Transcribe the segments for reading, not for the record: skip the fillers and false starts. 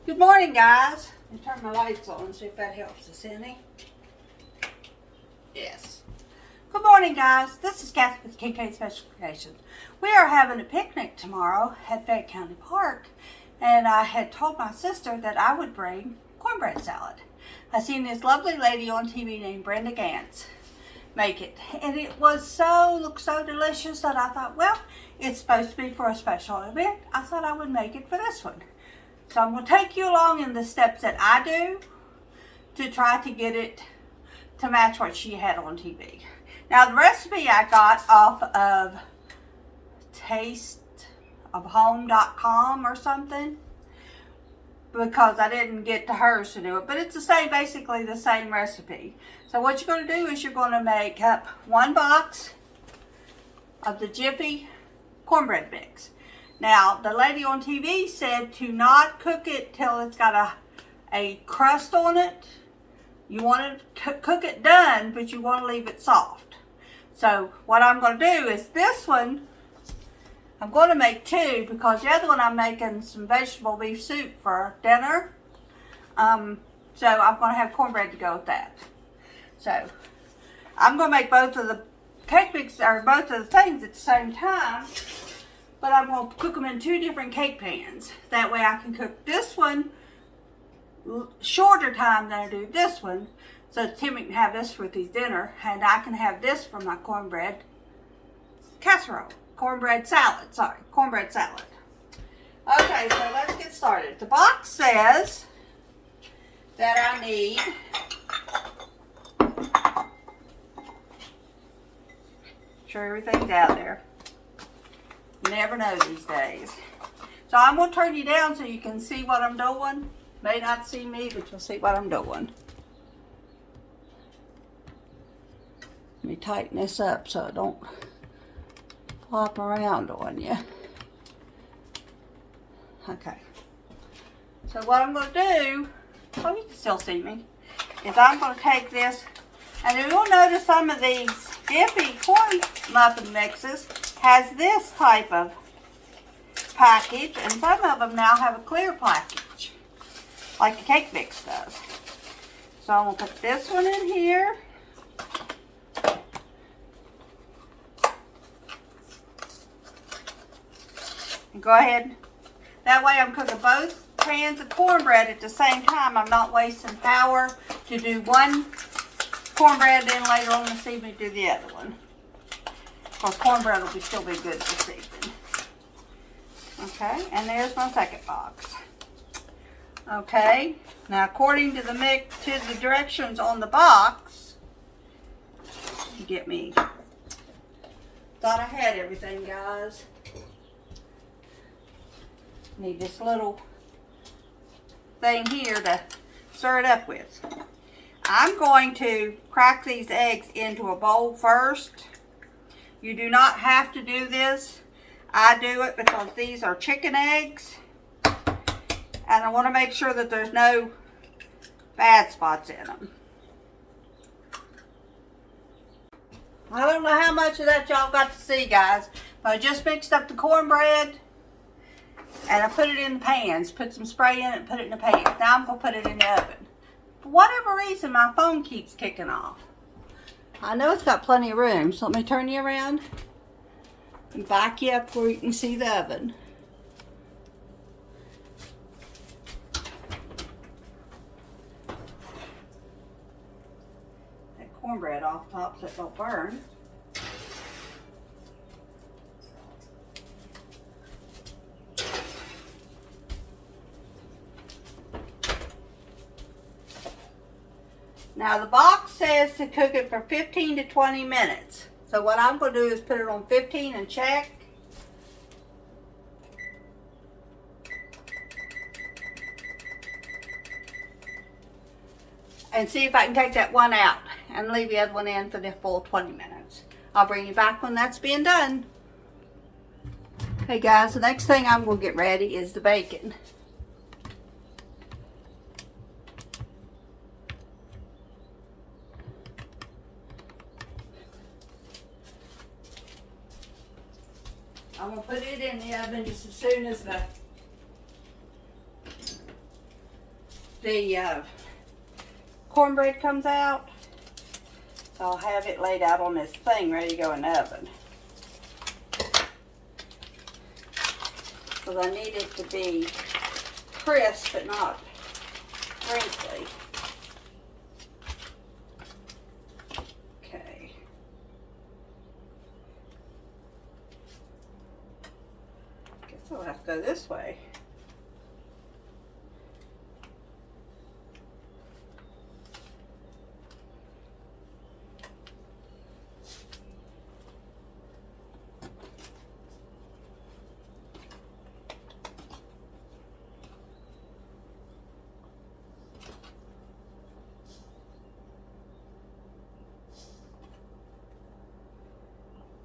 Good morning, guys. Let me turn my lights on and see if that helps us any. Yes. Good morning, guys. This is Kathy with KK Special Creations. We are having a picnic tomorrow at Fayette County Park, and I had told my sister that I would bring cornbread salad. I seen this lovely lady on TV named Brenda Gantz make it, and it looked so delicious that I thought, well, it's supposed to be for a special event. I thought I would make it for this one. So I'm going to take you along in the steps that I do to try to get it to match what she had on TV. Now the recipe I got off of tasteofhome.com or something, because I didn't get to hers to do it, but it's basically the same recipe. So what you're going to do is you're going to make up 1 box of the Jiffy cornbread mix. Now, the lady on TV said to not cook it till it's got a crust on it. You want to cook it done, but you want to leave it soft. So, what I'm going to do is this one, I'm going to make 2 because the other one I'm making some vegetable beef soup for dinner. So, I'm going to have cornbread to go with that. So, I'm going to make both of the cake mix, or both of the things at the same time. But I'm going to cook them in 2 different cake pans. That way I can cook this one shorter time than I do this one. So Timmy can have this for his dinner, and I can have this for my cornbread casserole. Cornbread salad. Okay, so let's get started. The box says that I need sure everything's out there. You never know these days. So I'm going to turn you down so you can see what I'm doing. May not see me, but you'll see what I'm doing. Let me tighten this up so it don't flop around on you. Okay. So what I'm going to do, oh, you can still see me, is I'm going to take this, and you'll notice some of these Jiffy corn muffin mixes has this type of package, and some of them now have a clear package, like the cake mix does. So I'm going to put this one in here. And go ahead. That way I'm cooking both pans of cornbread at the same time. I'm not wasting power to do one cornbread, then later on this evening do the other one. Because cornbread will still be good this evening. Okay, and there's my second box. Okay, now according to the directions on the box, you get me. Thought I had everything, guys. Need this little thing here to stir it up with. I'm going to crack these eggs into a bowl first. You do not have to do this. I do it because these are chicken eggs. And I want to make sure that there's no bad spots in them. I don't know how much of that y'all got to see, guys. But I just mixed up the cornbread. And I put it in the pans. Put some spray in it and put it in the pan. Now I'm going to put it in the oven. For whatever reason, my phone keeps kicking off. I know it's got plenty of room, so let me turn you around and back you up where you can see the oven. That cornbread off top so it don't burn. Now the box says to cook it for 15 to 20 minutes. So what I'm going to do is put it on 15 and check. And see if I can take that one out and leave the other one in for the full 20 minutes. I'll bring you back when that's being done. Hey guys, the next thing I'm going to get ready is the bacon. I'm going to put it in the oven just as soon as the the cornbread comes out. So I'll have it laid out on this thing ready to go in the oven. Because I need it to be crisp but not wrinkly. Okay. Guess I'll have to go this way.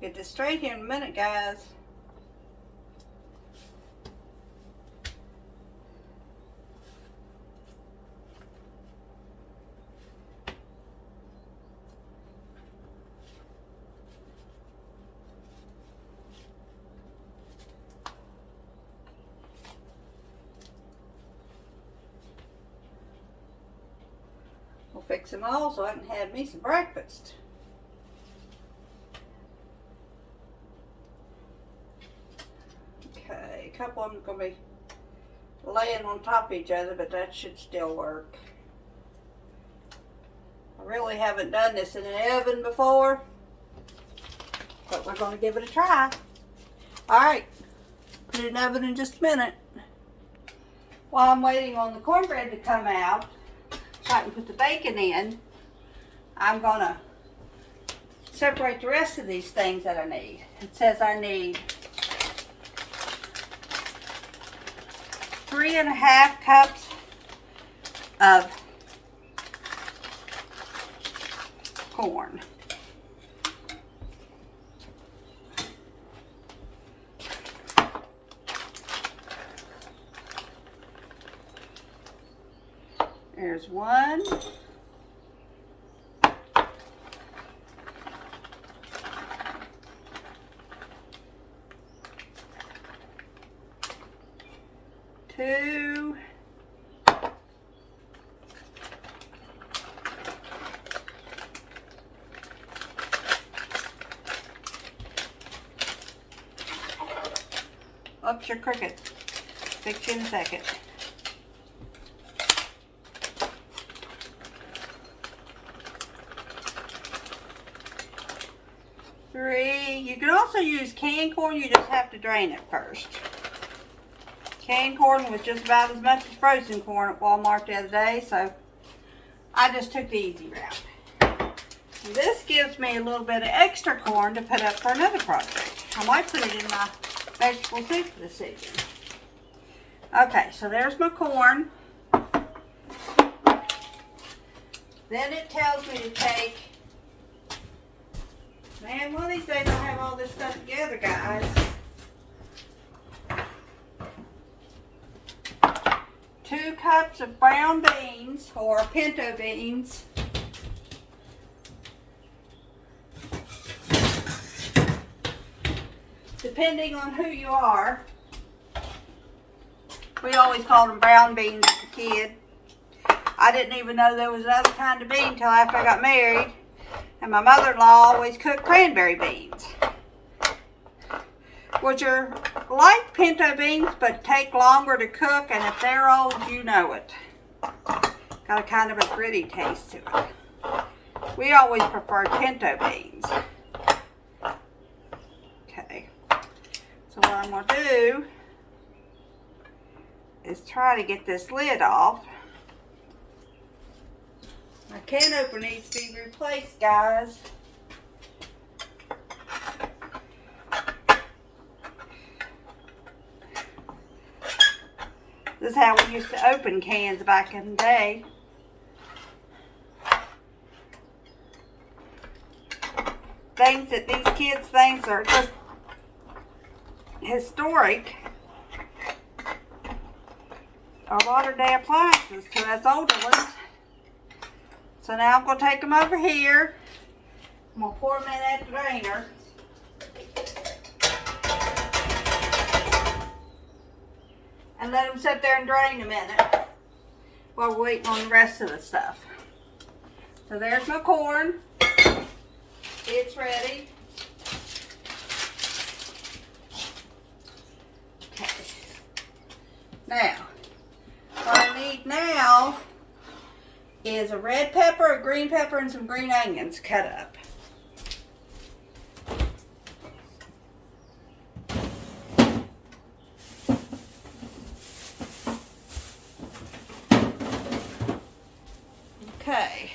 Get this straight here in a minute, guys. We'll fix them all so I can have me some breakfast. Okay, a couple of them are going to be laying on top of each other, but that should still work. I really haven't done this in an oven before, but we're going to give it a try. Alright, put it in the oven in just a minute. While I'm waiting on the cornbread to come out, so I can put the bacon in, I'm going to separate the rest of these things that I need. It says I need 3.5 cups of corn. There's one. Two. Oops, you're crooked. Fix you in a second. 3. You can also use canned corn, you just have to drain it first. Canned corn was just about as much as frozen corn at Walmart the other day, so I just took the easy route. And this gives me a little bit of extra corn to put up for another project. I might put it in my vegetable soup this evening. Okay, so there's my corn. Then it tells me to take, man, one of these days I'll have all this stuff together, guys. 2 cups of brown beans or pinto beans. Depending on who you are. We always called them brown beans as a kid. I didn't even know there was another kind of bean until after I got married. And my mother-in-law always cooked cranberry beans, which are like pinto beans but take longer to cook, and if they're old, you know it. Got a kind of a gritty taste to it. We always preferred pinto beans. Okay, so what I'm going to do is try to get this lid off. My can opener needs to be replaced, guys. This is how we used to open cans back in the day. Things that these kids think are just historic are modern day appliances to us older ones. So now I'm going to take them over here. I'm going to pour them in that drainer. And let them sit there and drain a minute. while we're waiting on the rest of the stuff. So there's my corn. It's ready. Okay. Now, what I need now is a red pepper, a green pepper, and some green onions cut up. Okay.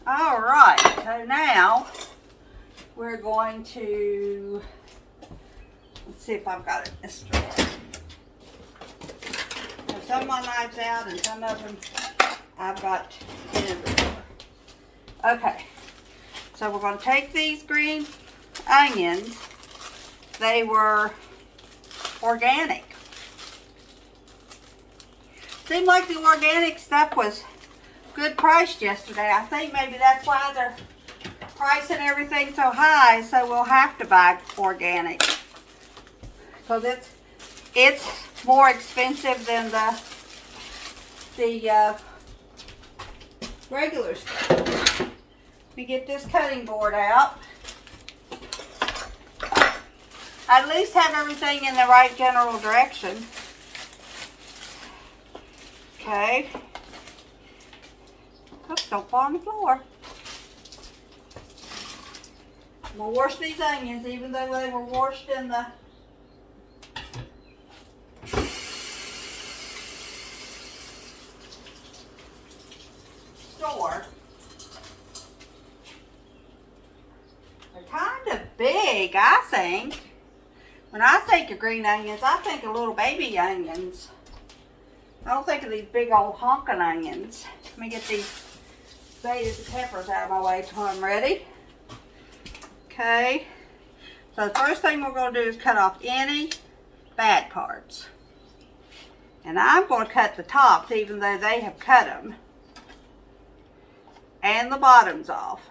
All right, so now we're going to, let's see if I've got it in this drawer. Some of my knives out and some of them I've got in the drawer. Okay, so we're going to take these green onions. They were organic. Seemed like the organic stuff was good priced yesterday. I think maybe that's why they're pricing everything so high, so we'll have to buy organic. Because it's more expensive than the regular stuff. Let me get this cutting board out. At least have everything in the right general direction. Okay. Oops, don't fall on the floor. We'll wash these onions even though they were washed in the store. They're kind of big, I think. When I think of green onions, I think of little baby onions. I don't think of these big old honking onions. Let me get these potatoes and peppers out of my way till I'm ready. Okay. So the first thing we're going to do is cut off any bad parts. And I'm going to cut the tops even though they have cut them. And the bottoms off.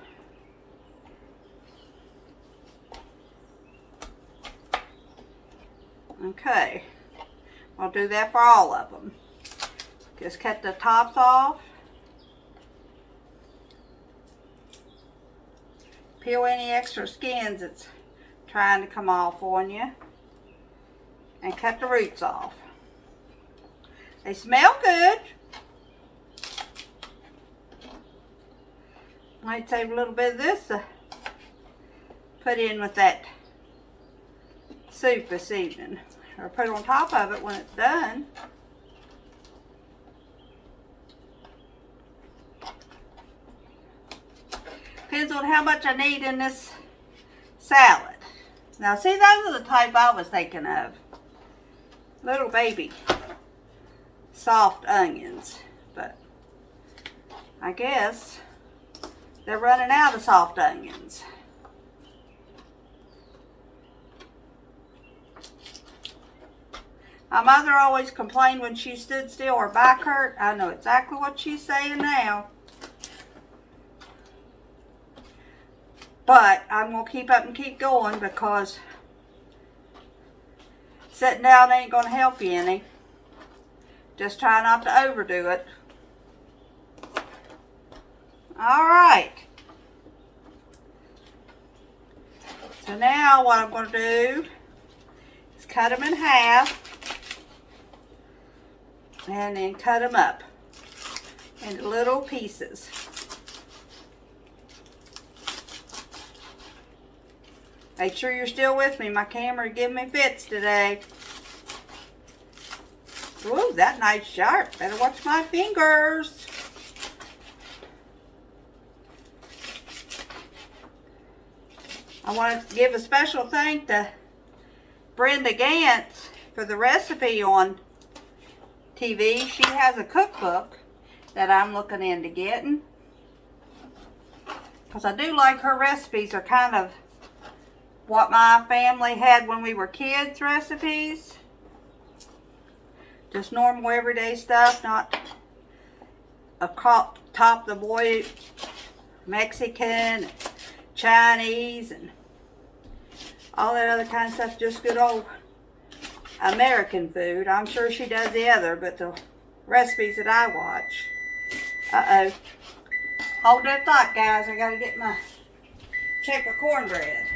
Okay. I'll do that for all of them. Just cut the tops off. Peel any extra skins that's trying to come off on you. And cut the roots off. They smell good. Might save a little bit of this to put in with that soup this evening. Or put it on top of it when it's done. Depends on how much I need in this salad. Now see, those are the type I was thinking of. Little baby soft onions. But I guess they're running out of soft onions. My mother always complained when she stood still, her back hurt. I know exactly what she's saying now. But I'm going to keep up and keep going because sitting down ain't going to help you any. Just try not to overdo it. Alright. So now what I'm going to do is cut them in half. And then cut them up into little pieces. Make sure you're still with me. My camera giving me fits today. Ooh, that knife's sharp. Better watch my fingers. I want to give a special thanks to Brenda Gantz for the recipe on TV. She has a cookbook that I'm looking into getting. Because I do like her recipes. Are kind of what my family had when we were kids recipes. Just normal everyday stuff, not a top the boy Mexican, Chinese, and all that other kind of stuff. Just good old American food. I'm sure she does the other, but the recipes that I watch. Uh-oh. Hold that thought, guys. I gotta get my check of cornbread.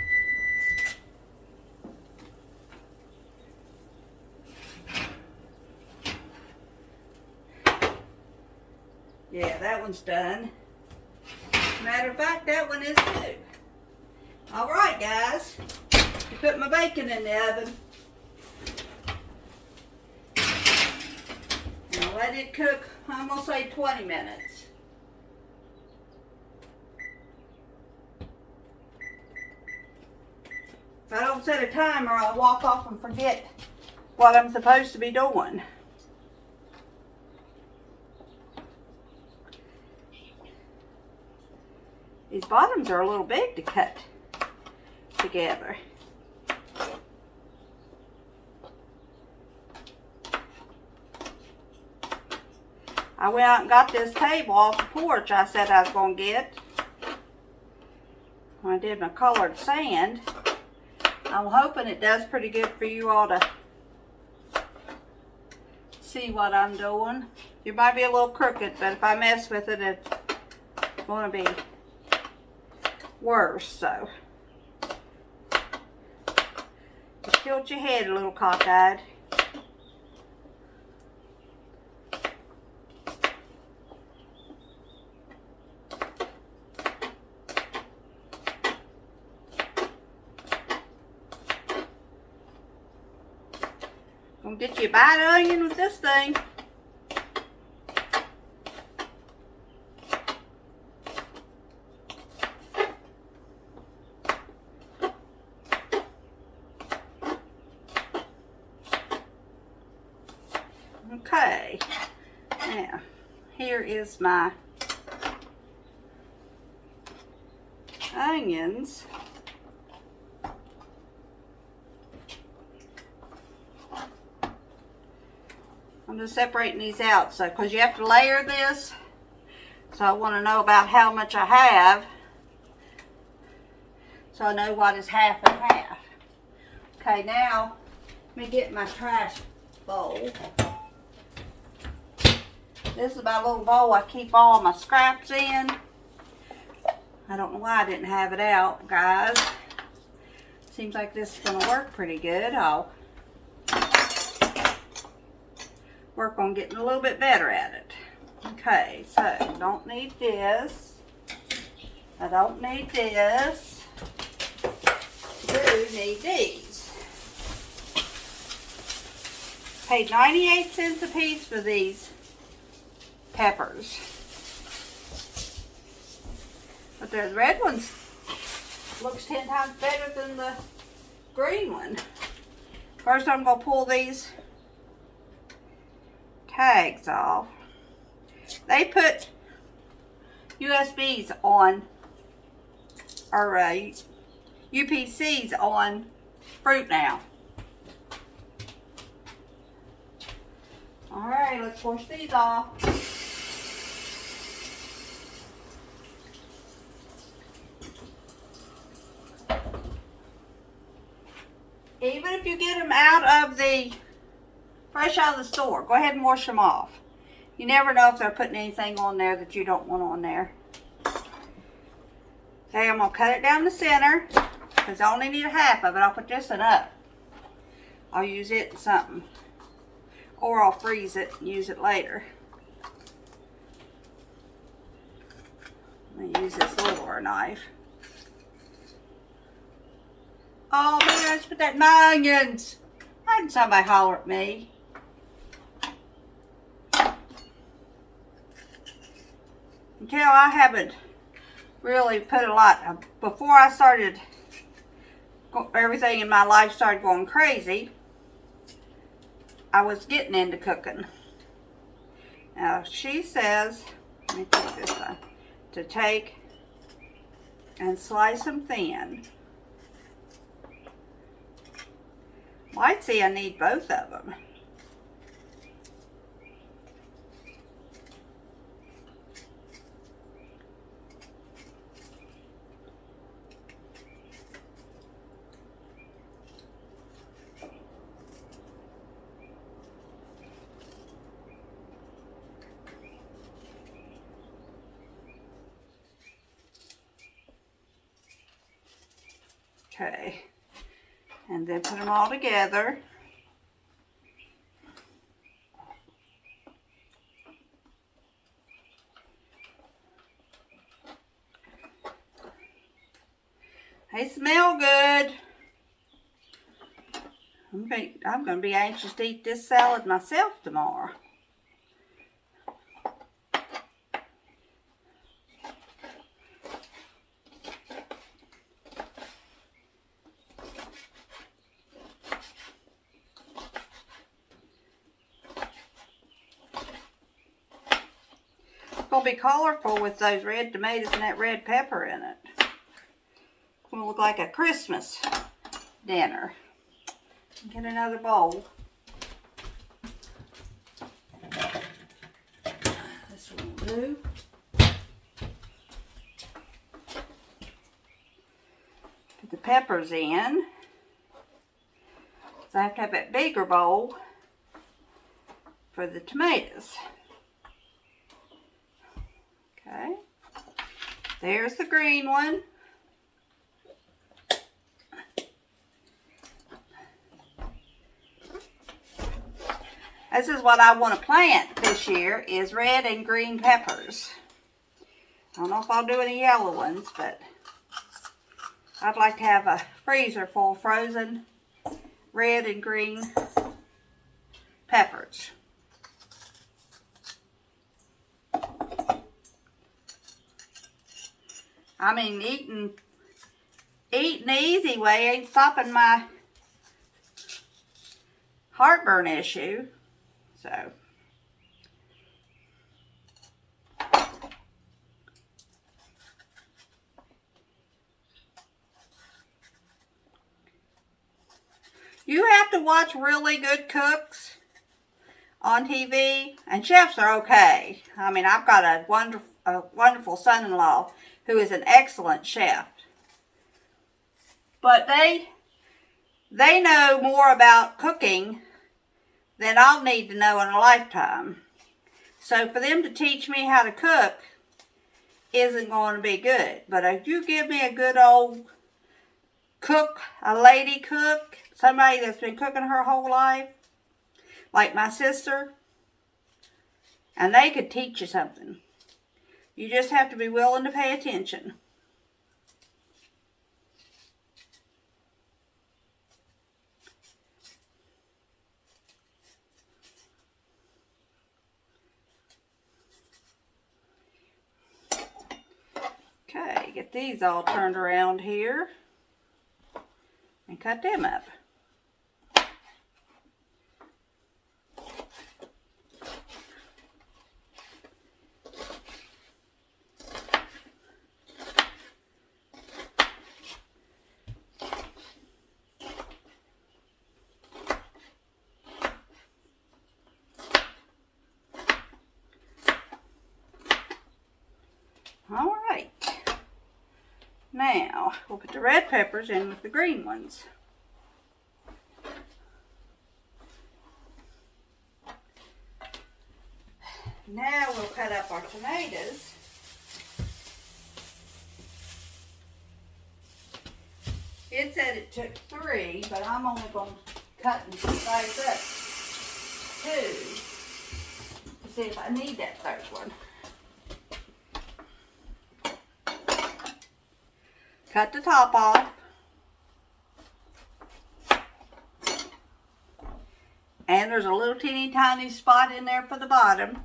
Yeah, that one's done. Matter of fact, that one is too. All right, guys. I put my bacon in the oven. And I'll let it cook, I'm going to say 20 minutes. If I don't set a timer, I'll walk off and forget what I'm supposed to be doing. These bottoms are a little big to cut together. I went out and got this table off the porch I said I was going to get. When I did my colored sand. I'm hoping it does pretty good for you all to see what I'm doing. It might be a little crooked, but if I mess with it, it's going to be worse. So just tilt your head a little cockeyed. Gonna get you a bite of onion with this thing. Okay, now here is my onions. I'm just separating these out, so because you have to layer this, so I want to know about how much I have, so I know what is half and half. Okay, now let me get my trash bowl. This is my little bowl I keep all my scraps in. I don't know why I didn't have it out, guys. Seems like this is going to work pretty good. I'll work on getting a little bit better at it. Okay, so I don't need this. I don't need this. I do need these. Paid 98 cents a piece for these peppers. But the red ones looks 10 times better than the green one. First I'm going to pull these tags off. They put USBs on, or UPCs on fruit now. Alright, let's wash these off. Even if you get them out of the fresh out of the store, go ahead and wash them off. You never know if they're putting anything on there that you don't want on there. Okay, I'm going to cut it down the center because I only need a half of it. I'll put this one up. I'll use it in something. Or I'll freeze it and use it later. I'm going to use this littler knife. Oh man, let's put that in my onions. Why didn't somebody holler at me? Until I haven't really put a lot. Before I started, everything in my life started going crazy, I was getting into cooking. Now she says, let me take this one, to take and slice them thin. Might see I need both of them. Okay. And then put them all together. They smell good. I'm going to be anxious to eat this salad myself tomorrow. It's going to be colorful with those red tomatoes and that red pepper in it. It's going to look like a Christmas dinner. Get another bowl. This one will do. Put the peppers in. So I have to have that bigger bowl for the tomatoes. Okay. There's the green one. This is what I want to plant this year, is red and green peppers. I don't know if I'll do any yellow ones, but I'd like to have a freezer full of frozen red and green peppers. I mean, eating the easy way ain't stopping my heartburn issue. So, you have to watch really good cooks on TV, and chefs are okay. I mean, I've got a wonderful son-in-law who is an excellent chef, but they know more about cooking than I'll need to know in a lifetime. So for them to teach me how to cook isn't going to be good. But if you give me a good old cook, a lady cook, somebody that's been cooking her whole life, like my sister, and they could teach you something. You just have to be willing to pay attention. Okay, get these all turned around here and cut them up. All right. Now, we'll put the red peppers in with the green ones. Now we'll cut up our tomatoes. It said it took 3, but I'm only going to cut and slice up 2 to see if I need that 3rd one. Cut the top off. And there's a little teeny tiny spot in there for the bottom.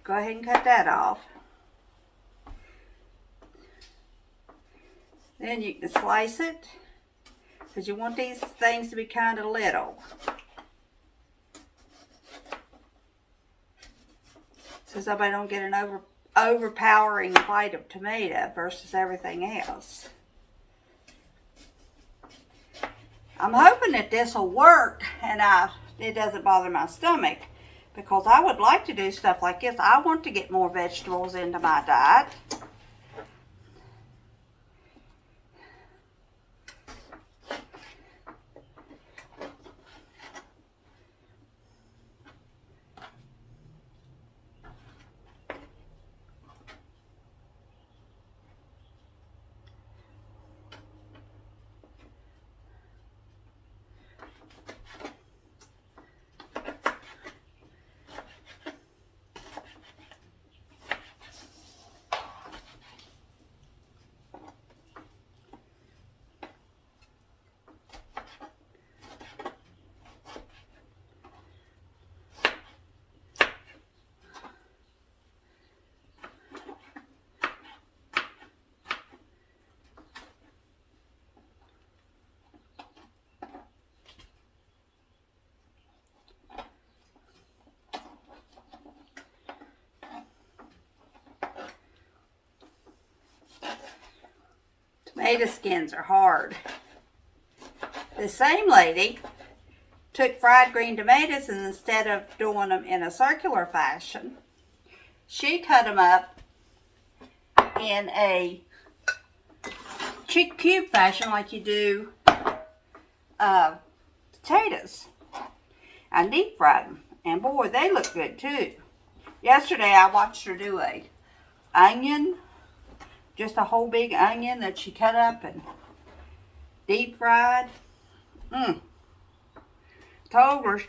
Go ahead and cut that off. Then you can slice it, because you want these things to be kind of little. So somebody don't get an overpowering bite of tomato versus everything else. I'm hoping that this will work and it doesn't bother my stomach, because I would like to do stuff like this. I want to get more vegetables into my diet. potato skins are hard. The same lady took fried green tomatoes, and instead of doing them in a circular fashion, she cut them up in a cube fashion like you do potatoes. I deep fried them, and boy, they look good too. Yesterday I watched her do a onion, just a whole big onion that she cut up and deep fried. Told her,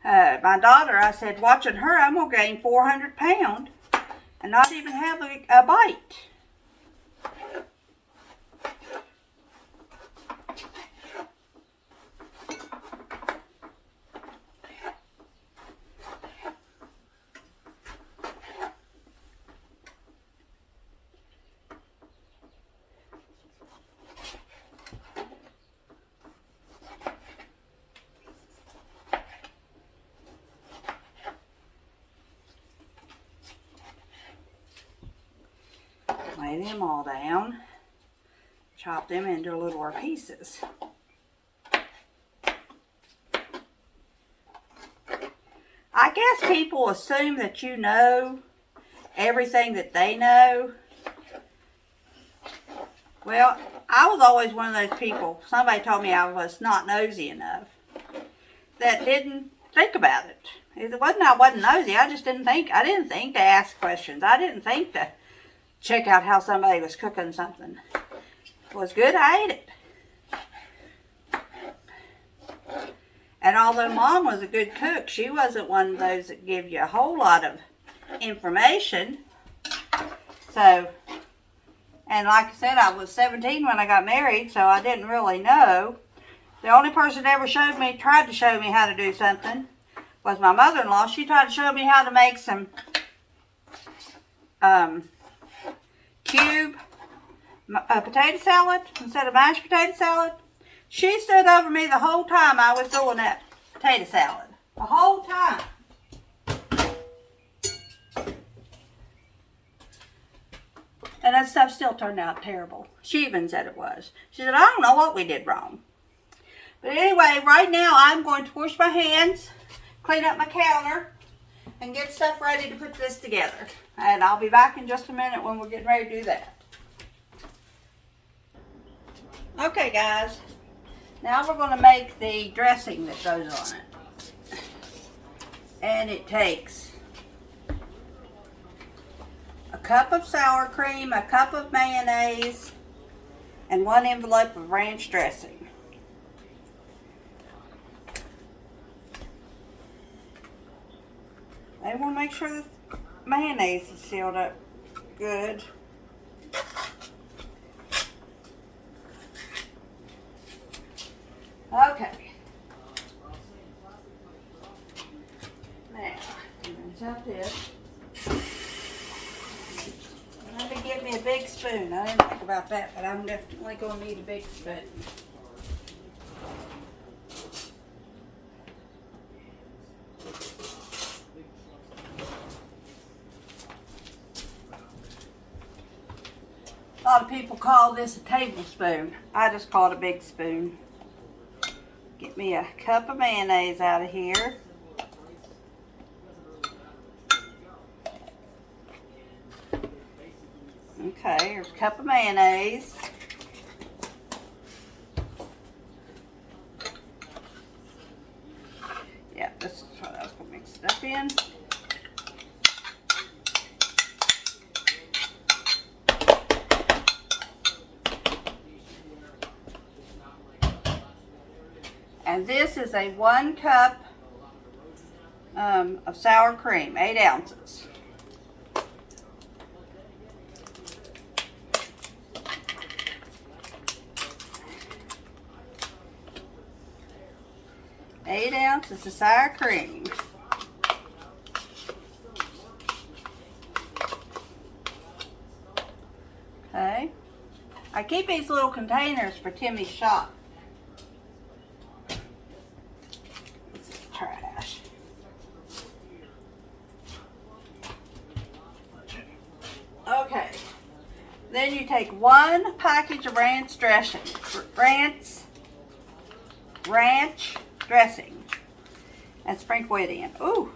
my daughter, I said, watching her, I'm going to gain 400 pounds and not even have a bite. Lay them all down, chop them into littler pieces. I guess people assume that you know everything that they know. Well, I was always one of those people, somebody told me I was not nosy enough, that didn't think about it. It wasn't I wasn't nosy, I didn't think to ask questions. I didn't think to check out how somebody was cooking something. If it was good, I ate it. And although Mom was a good cook, she wasn't one of those that give you a whole lot of information. So, and like I said, I was 17 when I got married, so I didn't really know. The only person that ever tried to show me how to do something was my mother-in-law. She tried to show me how to make some cube potato salad instead of mashed potato salad. She stood over me the whole time I was doing that potato salad. The whole time. And that stuff still turned out terrible. She even said it was. She said, I don't know what we did wrong. But anyway, right now I'm going to wash my hands, clean up my counter, and get stuff ready to put this together. And I'll be back in just a minute when we're getting ready to do that. Okay, guys. Now we're going to make the dressing that goes on it. And it takes a cup of sour cream, a cup of mayonnaise, and 1 envelope of ranch dressing. I want to make sure the mayonnaise is sealed up good. Okay. Now, rinse out this. Let me get me a big spoon. I didn't think about that, but I'm definitely going to need a big spoon. A lot of people call this a tablespoon. I just call it a big spoon. Get me a cup of mayonnaise out of here. Okay, here's a cup of mayonnaise. Yeah, this is what I was going to mix it up in. And this is a 1 cup of sour cream, 8 ounces. Eight ounces of sour cream. Okay. I keep these little containers for Timmy's shop. This is trash. Okay. Then then you take 1 package of ranch dressing. Ranch dressing. And sprinkle it in. Ooh.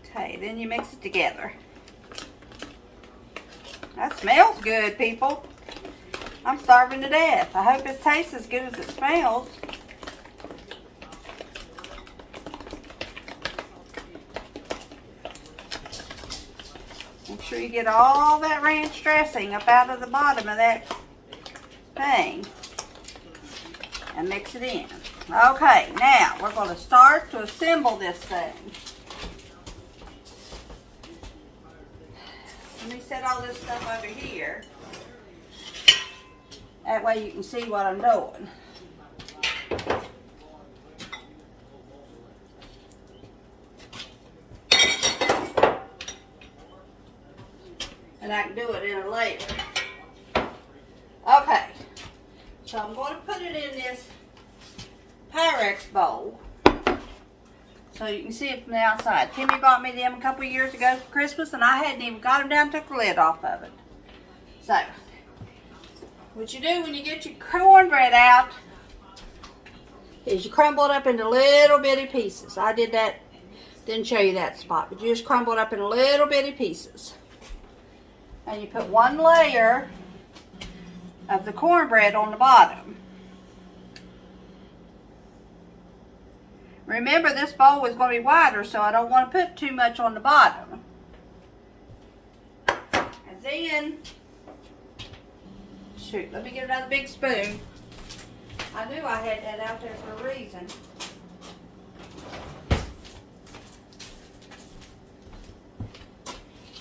Okay, then you mix it together. That smells good, people. I'm starving to death. I hope it tastes as good as it smells. Make sure you get all that ranch dressing up out of the bottom of that thing. And mix it in. Okay, now we're going to start to assemble this thing. Let me set all this stuff over here. That way you can see what I'm doing. And I can do it in a layer. Okay. So I'm going to put it in this Pyrex bowl so you can see it from the outside. Timmy bought me them a couple of years ago for Christmas, and I hadn't even got them down, took the lid off of it. So, what you do when you get your cornbread out is you crumble it up into little bitty pieces. I did that, didn't show you that spot, but you just crumble it up into little bitty pieces. And you put 1 layer of the cornbread on the bottom. Remember, this bowl is going to be wider, so I don't want to put too much on the bottom. And then, shoot, let me get another big spoon. I knew I had that out there for a reason.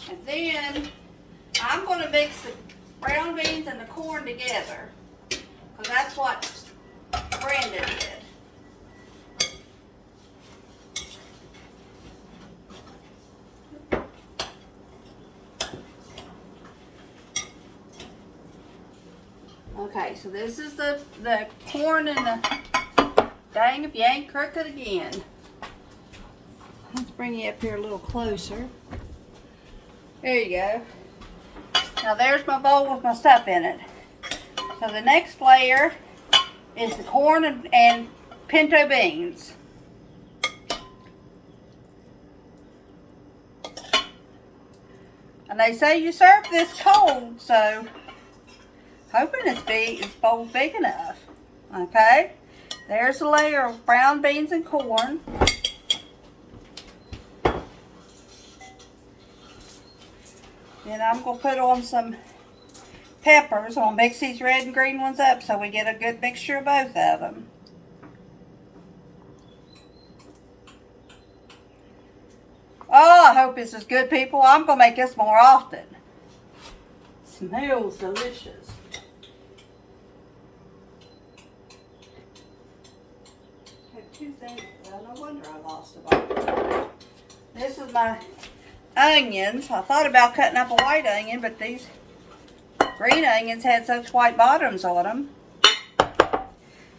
And then, I'm going to mix the brown beans and the corn together, because that's what Brandon did. Okay, so this is the corn and the, dang if you ain't crooked again. Let's bring you up here a little closer. There you go. Now there's my bowl with my stuff in it. So the next layer is the corn and pinto beans. And they say you serve this cold, so hoping this bowl's big enough. Okay, there's a layer of brown beans and corn. Then I'm going to put on some peppers. I'm going to mix these red and green ones up so we get a good mixture of both of them. Oh, I hope this is good, people. I'm going to make this more often. Smells delicious. I have 2 things. Well, no wonder I lost a bite. This is my onions. I thought about cutting up a white onion, but these green onions had such white bottoms on them.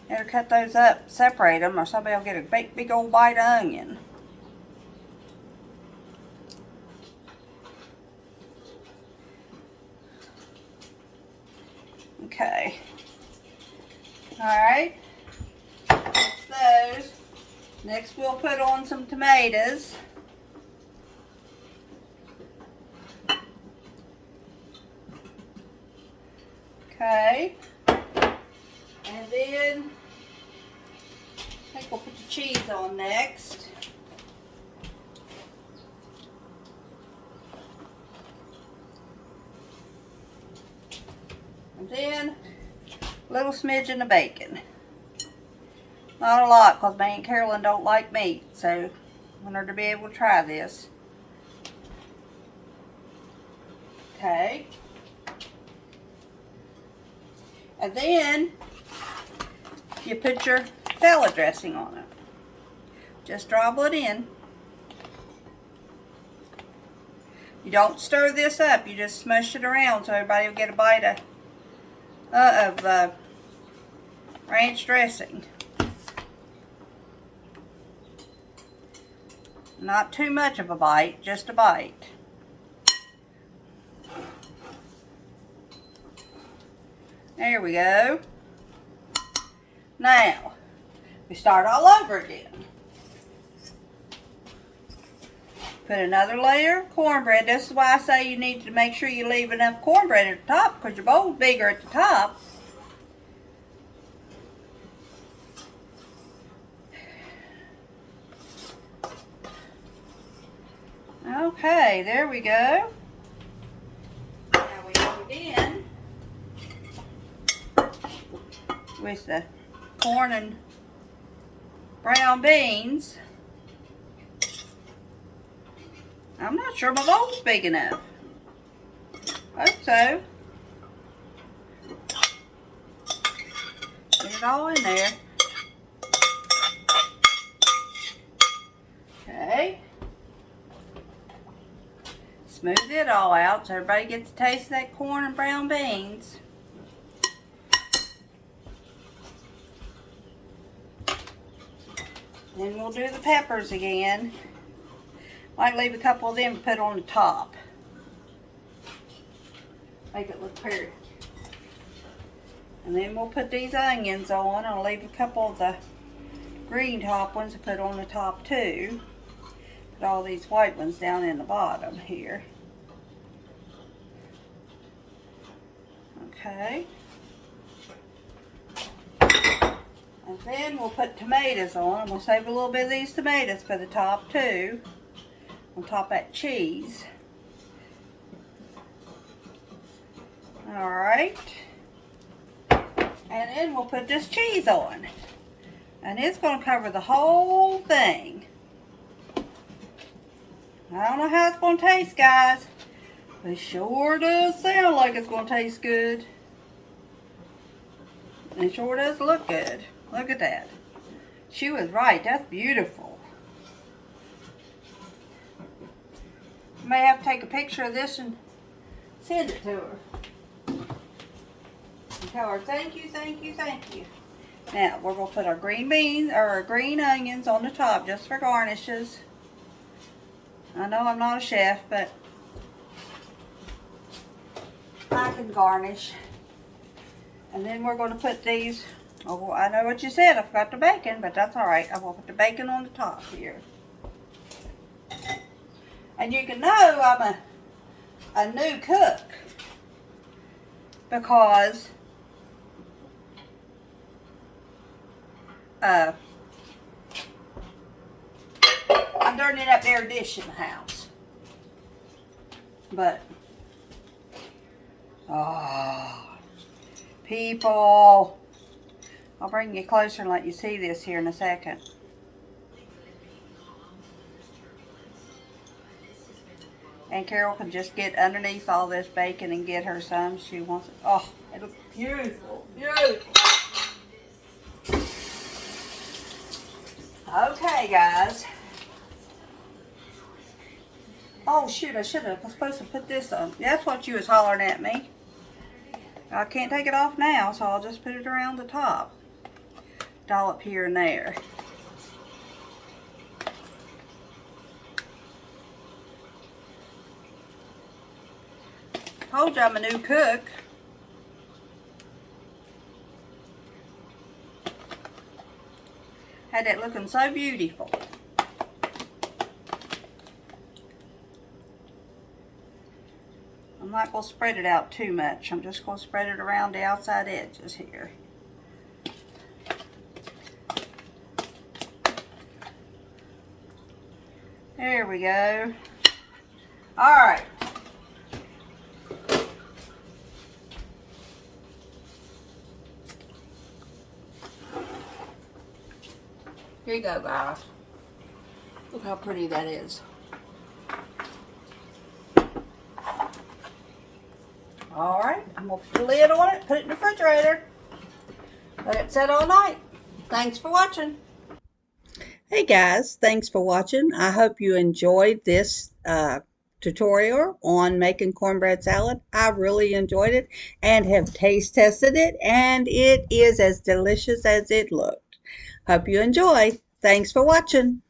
Better cut those up, separate them, or somebody will get a big old bite of onion. Okay. Alright. That's those. Next we'll put on some tomatoes. Okay. And then I think we'll put the cheese on next. And then a little smidgen of bacon. Not a lot, because my Aunt Carolyn don't like meat, so I want her to be able to try this. Okay. And then you put your salad dressing on it. Just drop it in. You don't stir this up. You just smush it around so everybody will get a bite of ranch dressing. Not too much of a bite, just a bite. There we go. Now, we start all over again. Put another layer of cornbread. This is why I say you need to make sure you leave enough cornbread at the top, because your bowl's bigger at the top. Okay, there we go. Now we go again with the corn and brown beans. I'm not sure my bowl's big enough. Hope so. Get it all in there. Okay. Smooth it all out so everybody gets a taste of that corn and brown beans. Then we'll do the peppers again. Might leave a couple of them to put on the top. Make it look pretty. And then we'll put these onions on. I'll leave a couple of the green top ones to put on the top too. Put all these white ones down in the bottom here. Okay. And then we'll put tomatoes on. I'm going to save a little bit of these tomatoes for the top too. On top of that cheese. Alright. And then we'll put this cheese on. And it's going to cover the whole thing. I don't know how it's going to taste, guys. But it sure does sound like it's going to taste good. And it sure does look good. Look at that. She was right. That's beautiful. You may have to take a picture of this and send it to her. And tell her, thank you, thank you, thank you. Now, we're going to put our green beans, or our green onions on the top just for garnishes. I know I'm not a chef, but I can garnish. And then we're going to put these, oh, I know what you said, I forgot the bacon, but that's alright. I will put the bacon on the top here. And you can know I'm a new cook because I'm dirtying up their dish in the house. But, oh, people, I'll bring you closer and let you see this here in a second. And Carol can just get underneath all this bacon and get her some. She wants it. Oh, it looks beautiful. Beautiful. Okay, guys. Oh, shoot. I was supposed to put this on. That's what you was hollering at me. I can't take it off now, so I'll just put it around the top. Dollop here and there. Told you I'm a new cook. Had it looking so beautiful. I'm not going to spread it out too much. I'm just going to spread it around the outside edges here. There we go. All right. Here you go, guys. Look how pretty that is. Alright, I'm going to put the lid on it, put it in the refrigerator. Let it set all night. Thanks for watching. Hey guys, thanks for watching. I hope you enjoyed this tutorial on making cornbread salad. I really enjoyed it and have taste tested it, and it is as delicious as it looked. Hope you enjoy. Thanks for watching.